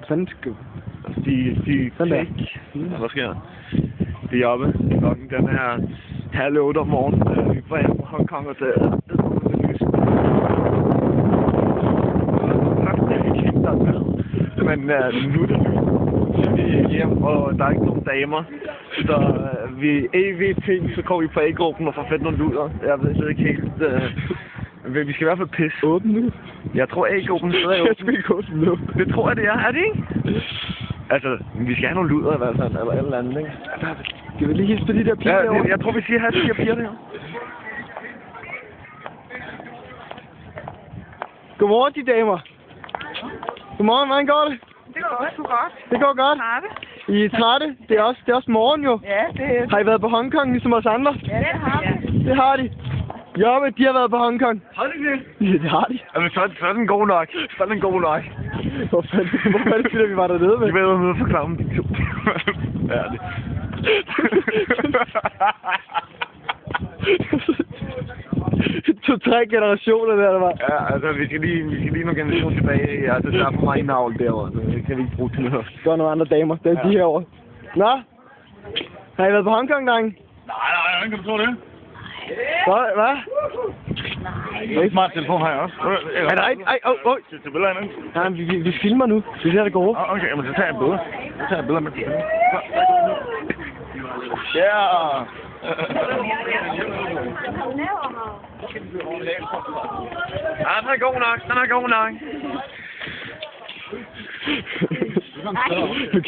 Fanden skal De sådan der. Hvad sker der? Vi er oppe. Klokken den er 7:30 om morgenen. Vi er på hjem på Hongkong, og det er lys. Men nu er det lys. Vi er hjem, og der er ikke nogen damer. Så vi EVP, så går vi på A-gruppen og får fedt nogle luder. Jeg ved slet ikke helt... vi skal i hvert fald pisse. Åben nu? Jeg tror A-gruppen stadig er åben. Jeg skal ikke åbne nu. Det tror jeg, det er. Er det ikke? Altså, vi skal have nogle luder i hvert fald, eller et eller andet, ikke? Skal vi lige hilse på de der piger Ja, derovre? jeg tror, vi siger, at de her piger der. Godmorgen, de damer. Godmorgen, hvordan går det? Det går også godt. Det går godt. Trætte. I er trætte? Det er også morgen jo. Ja, det er... Har I været på Hongkong ligesom os andre? Ja, det har vi. Det har de. Jobbe, de har været på Hongkong. Har de det? Ja, det har de. Jamen, så er den god nok. Så er den god nok. Hvorfor er det fordi, vi var dernede med? Vi var med at forklare dem de to. Ja, det. 2-3 generationer der var. Ja, altså, vi skal lige nogle generationer tilbage. Altså, der er for meget navl derovre. Det kan vi ikke bruge til noget. Der er nogle andre damer. Det er de herovre. Nå? Har I været på Hongkong, drenge? Nej, hvordan kan du tro det? Hvad? En smart telefon har jeg også. Er der ikke? Ej, Til billederne. Nej, vi filmer nu. Det er der, det går over. Okay, men så tager jeg billeder. Så tager jeg billeder med det. Ja! Ja, den er god nok. Den er god nok. Okay.